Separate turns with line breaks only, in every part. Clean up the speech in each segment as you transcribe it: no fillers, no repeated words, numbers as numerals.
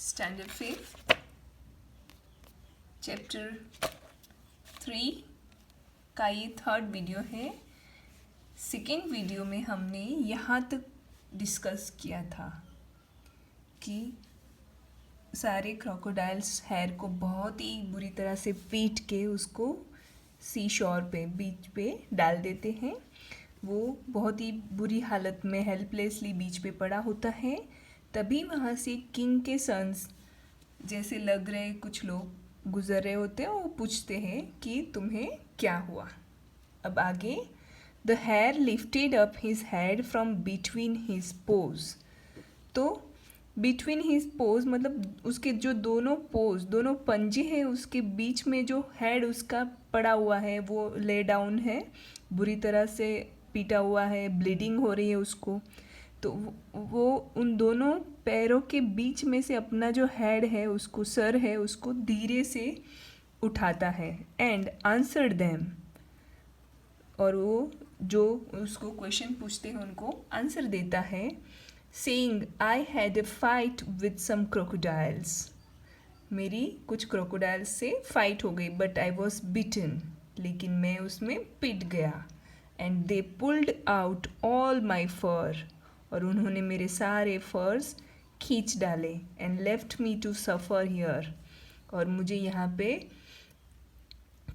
Standard 5 chapter 3 का ये third video है। सेकेंड वीडियो में हमने यहाँ तक डिस्कस किया था कि सारे क्रोकोडाइल्स हेयर को बहुत ही बुरी तरह से पीट के उसको सी शोर पे बीच पे डाल देते हैं। वो बहुत ही बुरी हालत में हेल्पलेसली बीच पे पड़ा होता है। तभी वहाँ से किंग के सन्स जैसे लग रहे कुछ लोग गुजर रहे होते हैं, वो पूछते हैं कि तुम्हें क्या हुआ। अब आगे, the hare lifted up his head from between his paws. तो बिटवीन हिज पोज मतलब उसके जो दोनों पंजे हैं उसके बीच में जो हेड उसका पड़ा हुआ है वो ले डाउन है, बुरी तरह से पीटा हुआ है, ब्लीडिंग हो रही है उसको। तो वो उन दोनों पैरों के बीच में से अपना जो हेड है उसको, सर है उसको धीरे से उठाता है एंड आंसर्ड देम। और वो जो उसको क्वेश्चन पूछते हैं उनको आंसर देता है, saying I had a fight with some crocodiles. मेरी कुछ क्रोकोडाइल्स से फाइट हो गई, बट आई वॉज बिटन, लेकिन मैं उसमें पिट गया। And they pulled out all my fur, और उन्होंने मेरे सारे फर्स खींच डाले। And left me to suffer here, और मुझे यहाँ पे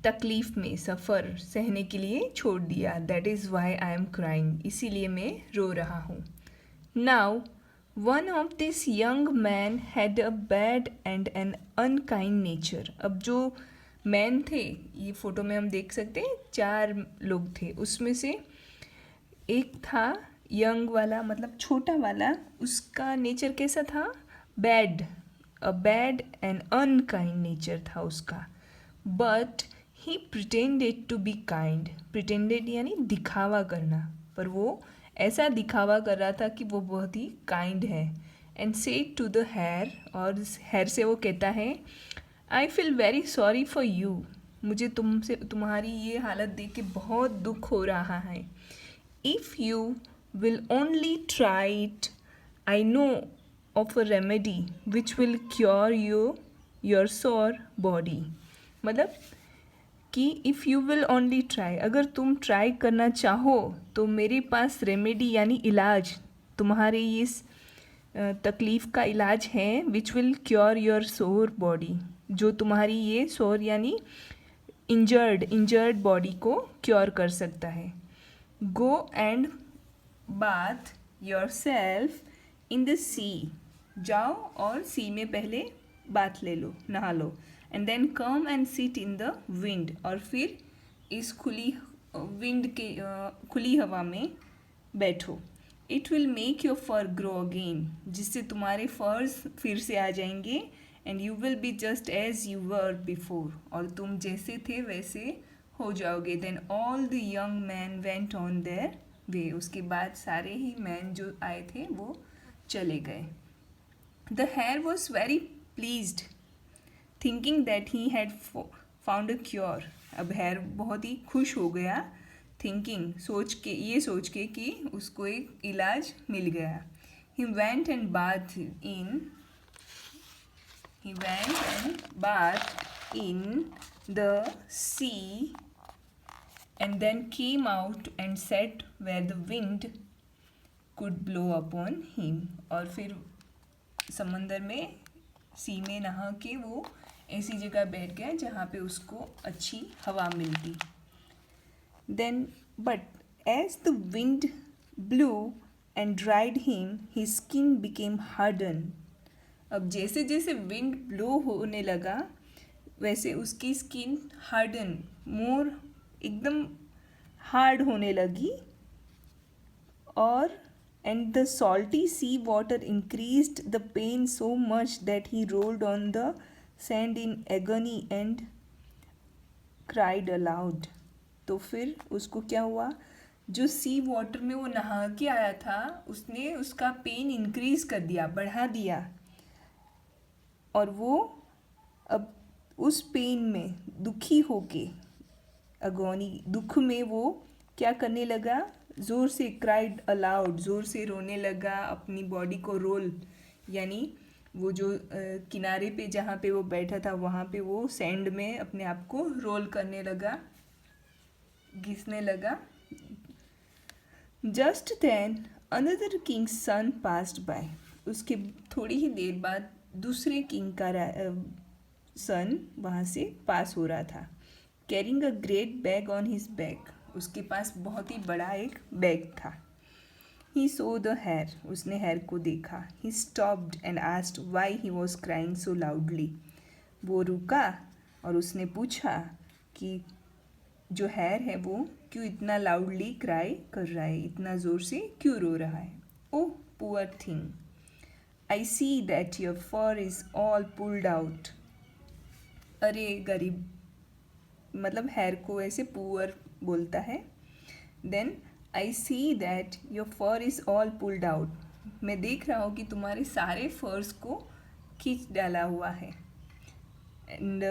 तकलीफ़ में सफ़र सहने के लिए छोड़ दिया। That is why I am crying, इसीलिए मैं रो रहा हूँ। Now one of this young man had a bad and an unkind nature. अब जो मैन थे, ये फ़ोटो में हम देख सकते हैं 4 लोग थे, उसमें से एक था यंग वाला मतलब छोटा वाला, उसका नेचर कैसा था? Bad, a bad and unkind nature था उसका। But he pretended to be kind. Pretended यानी दिखावा करना, पर वो ऐसा दिखावा कर रहा था कि वो बहुत ही काइंड है। And said to the hare, और हेयर से वो कहता है, I feel very sorry for you. मुझे तुमसे तुम्हारी ये हालत देख के बहुत दुख हो रहा है। If you will only try it, I know of a remedy which will cure your sore body. मतलब कि if you will only try, अगर तुम ट्राई करना चाहो तो मेरे पास रेमेडी यानी इलाज, तुम्हारे इस तकलीफ़ का इलाज है, विच विल क्योर योर सोर बॉडी, जो तुम्हारी ये सोर यानी इंजर्ड बॉडी को क्योर कर सकता है। Go and bath yourself in the sea. जाओ और सी में पहले बाथ ले लो, नहा लो। And then come and sit in the wind, और फिर इस खुली हवा में बैठो। It will make your fur grow again, जिससे तुम्हारे फर्स फिर से आ जाएंगे। And you will be just as you were before, और तुम जैसे थे वैसे हो जाओगे। Then all the young man went on their way. उसके बाद सारे ही मैन जो आए थे वो चले गए। The hare was very pleased thinking that he had found a cure. अब हेयर बहुत ही खुश हो गया, थिंकिंग सोच के कि उसको एक इलाज मिल गया। He went and bath in the sea and then came out and sat where the wind could blow upon him. और फिर समंदर में, सी में नहा के वो ऐसी जगह बैठ गया जहाँ पे उसको अच्छी हवा मिलती। Then but as the wind blew and dried him, his skin became hardened. अब जैसे जैसे विंड ब्लो होने लगा वैसे उसकी स्किन हार्डन, मोर एकदम हार्ड होने लगी। और and the salty sea water increased the pain so much that he rolled on the sand in agony and cried aloud. तो फिर उसको क्या हुआ, जो सी वाटर में वो नहा के आया था उसने उसका पेन इंक्रीज कर दिया, बढ़ा दिया। और वो अब उस पेन में दुखी होके, अगोनी दुख में वो क्या करने लगा, ज़ोर से क्राइड अलाउड, ज़ोर से रोने लगा, अपनी बॉडी को रोल यानी वो जो किनारे पे जहाँ पे वो बैठा था वहाँ पे वो सैंड में अपने आप को रोल करने लगा, घिसने लगा। Just then another king's son passed by. उसके थोड़ी ही देर बाद दूसरे किंग का सन वहाँ से पास हो रहा था। Carrying a great bag on his back. उसके पास बहुत ही बड़ा एक बैग था। He so the hair. उसने हेयर को देखा। He stopped and asked why he was crying so loudly. वो रुका और उसने पूछा कि जो हेयर है वो क्यों इतना लाउडली क्राई कर रहा है, इतना ज़ोर से क्यों रो रहा है। Oh poor thing, I see that your fur is all pulled out. अरे गरीब, मतलब हेयर को ऐसे पुअर बोलता है। Then I see that your fur is all pulled out. मैं देख रहा हूँ कि तुम्हारे सारे फर्स को खींच डाला हुआ है। And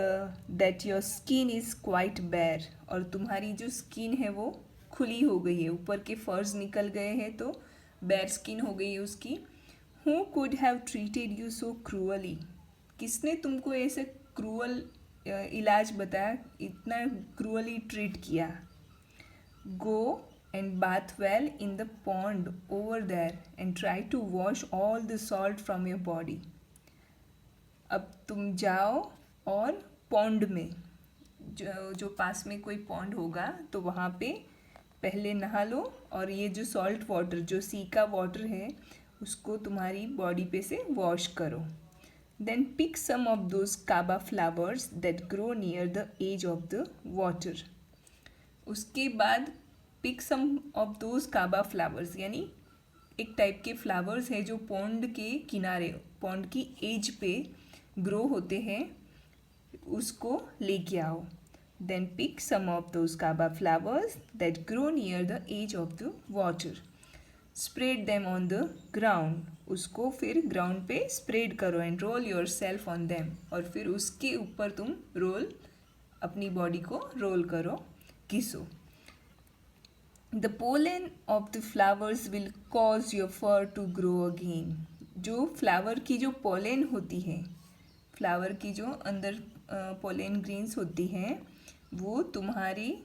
that your skin is quite bare. और तुम्हारी जो स्किन है वो खुली हो गई है, ऊपर के फर्स निकल गए हैं तो बेयर स्किन हो गई है उसकी। Who could have treated you so cruelly. किसने तुमको ऐसे क्रूअल इलाज बताया, इतना क्रूअली ट्रीट किया। Go and bathe well in the pond over there and try to wash all the salt from your body. अब तुम जाओ और पॉन्ड में, जो पास में कोई पॉन्ड होगा तो वहाँ पे पहले नहा लो और ये जो सॉल्ट वाटर, जो सी का वाटर है, उसको तुम्हारी बॉडी पे से वॉश करो। Then pick some of those kaba flowers that grow near the edge of the water. उसके बाद pick some of those kaba flowers, यानी एक टाइप के फ्लावर्स है जो पॉन्ड के किनारे, पॉन्ड की एज पे ग्रो होते हैं, उसको लेके आओ। Then pick some of those kaba flowers that grow near the edge of the water. Spread them on the ground. उसको फिर ग्राउंड पे स्प्रेड करो and roll yourself on them. और फिर उसके ऊपर तुम रोल, अपनी बॉडी को रोल करो, घिसो। The pollen of the flowers will cause your fur to grow again. जो फ्लावर की जो पोलन होती है, फ्लावर की जो अंदर पोलन ग्रेन्स होती हैं, वो तुम्हारी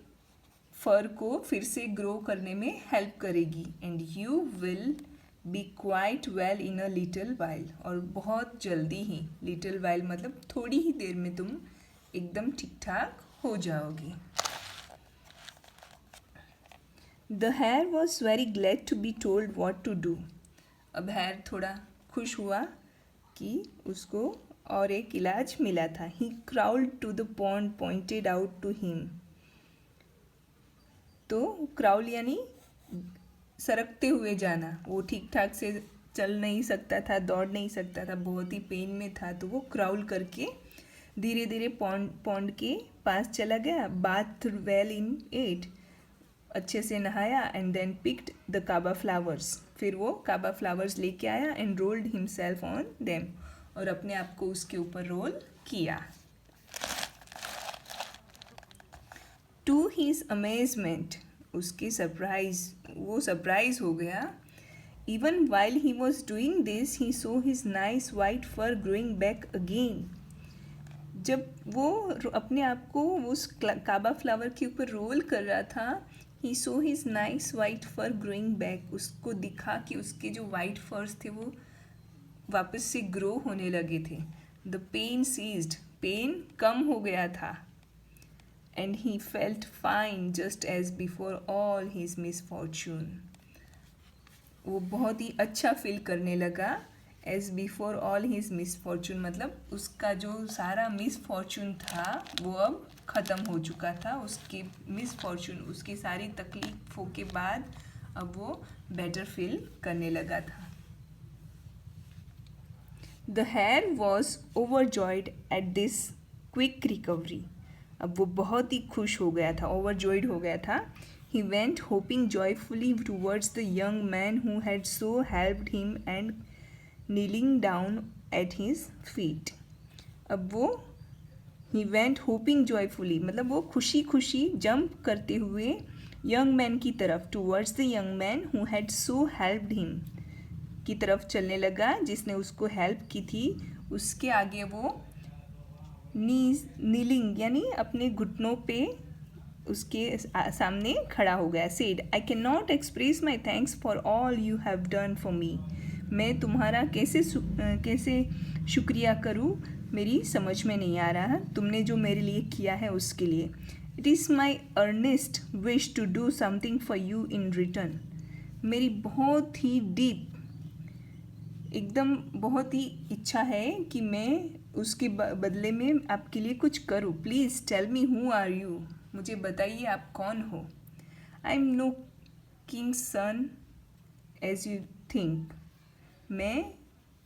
फर को फिर से ग्रो करने में हेल्प करेगी। And you will B quite well in a little while. और बहुत जल्दी ही, लिटिल वाइल मतलब थोड़ी ही देर में तुम एकदम ठीक ठाक हो जाओगी। The hare was very glad to be told what to do. अब हेयर थोड़ा खुश हुआ कि उसको और एक इलाज मिला था। He crawled to the pond pointed out to him. तो क्राउल यानी सरकते हुए जाना। वो ठीक ठाक से चल नहीं सकता था, दौड़ नहीं सकता था, बहुत ही पेन में था, तो वो क्राउल करके धीरे धीरे पॉन्ड के पास चला गया। बाथ वेल इन इट, अच्छे से नहाया। And then picked the kaba flowers. फिर वो काबा फ्लावर्स लेके आया and rolled himself on them. और अपने आप को उसके ऊपर रोल किया। टू हीज अमेजमेंट, उसकी सरप्राइज, वो सरप्राइज हो गया। Even while he was doing this he saw his nice white fur growing back again. जब वो अपने आप को उस काबा फ्लावर के ऊपर रोल कर रहा था, he saw his nice white fur growing back. उसको दिखा कि उसके जो वाइट फर्स थे वो वापस से ग्रो होने लगे थे। द पेन सीज्ड, पेन कम हो गया था। And he felt fine just as before all his misfortune. वो बहुत ही अच्छा फील करने लगा। As before all his misfortune मतलब उसका जो सारा मिसफॉर्चून था वो अब ख़त्म हो चुका था। उसके मिसफॉर्चून, उसकी सारी तकलीफ़ों के बाद अब वो बेटर फील करने लगा था। The hare was overjoyed at this quick recovery. अब वो बहुत ही खुश हो गया था, ओवरजॉयड हो गया था। He went hopping joyfully towards the young man who had so helped him and kneeling down at his feet. अब वो ही वेंट होपिंग जॉयफुली मतलब वो खुशी खुशी जंप करते हुए यंग मैन की तरफ, towards the young man who had so helped him, की तरफ चलने लगा, जिसने उसको हेल्प की थी, उसके आगे वो नीलिंग यानी अपने घुटनों पे उसके सामने खड़ा हो गया. Said, I can not express my thanks for all you have done for me. मैं तुम्हारा कैसे शुक्रिया करूँ, मेरी समझ में नहीं आ रहा. तुमने जो मेरे लिए किया है उसके लिए. It is my earnest wish to do something for you in return. मेरी बहुत ही डीप, एकदम बहुत ही इच्छा है कि मैं उसके बदले में आपके लिए कुछ करूँ. Please tell me who are you. मुझे बताइए आप कौन हो. I am no king son as you think. मैं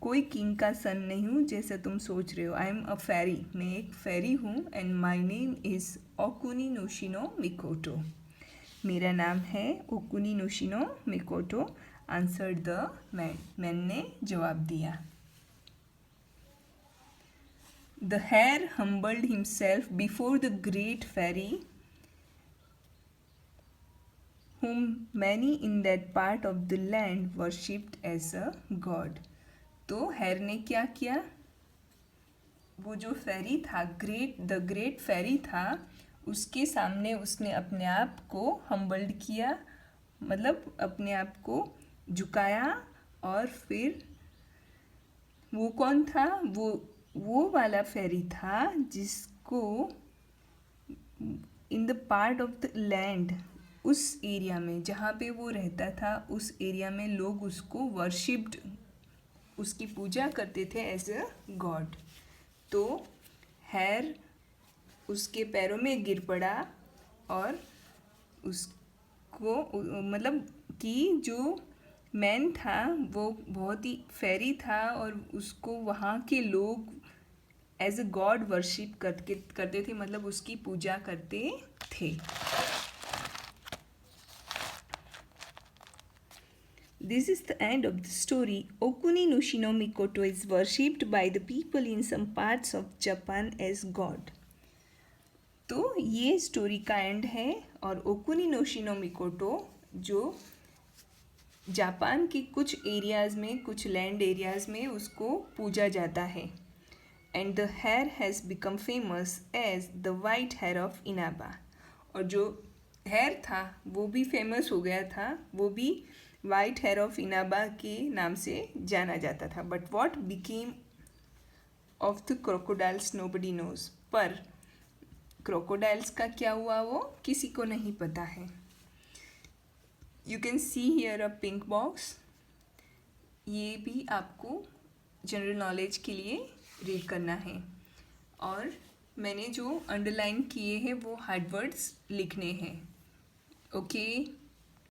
कोई किंग का सन नहीं हूँ जैसा तुम सोच रहे हो. I am a fairy. मैं एक फेरी हूँ. And my name is Okuni Nushino Mikoto. मेरा नाम है Okuni Nushino Mikoto. Answered the man. Man ने जवाब दिया. The hare humbled himself before the great fairy whom many in that part of the land worshipped as a god. तो hair ने क्या किया, वो जो फेरी था, द ग्रेट फेरी था, उसके सामने उसने अपने आप को हम्बल्ड किया, मतलब अपने आप को झुकाया. और फिर वो कौन था, वो वाला फेरी था जिसको in the part of the land, उस एरिया में जहाँ पे वो रहता था, उस एरिया में लोग उसको वर्शिप्ड, उसकी पूजा करते थे एज अ गॉड. तो हेयर उसके पैरों में गिर पड़ा और उसको मतलब कि जो मैन था वो बहुत ही फेरी था और उसको वहाँ के लोग एज अ गॉड वर्शिप करते थे, मतलब उसकी पूजा करते थे. This is the end of the story. Okuni Nushino Mikoto is worshipped by the people in some parts of Japan as God. तो ये स्टोरी का एंड है. और ओकुनी नोशिनो मिकोटो जो जापान के कुछ एरियाज़ में, कुछ लैंड एरियाज़ में उसको पूजा जाता है. And the hare has become famous as the white hare of Inaba. और जो हेयर था वो भी फेमस हो गया था, वो भी वाइट हेयर ऑफ इनाबा के नाम से जाना जाता था. But what became of the crocodiles nobody knows. पर क्रोकोडाइल्स का क्या हुआ वो किसी को नहीं पता है. You can see here a pink box. ये भी आपको जनरल नॉलेज के लिए रीड करना है. और मैंने जो अंडरलाइन किए हैं वो हार्ड वर्ड्स लिखने हैं. ओके.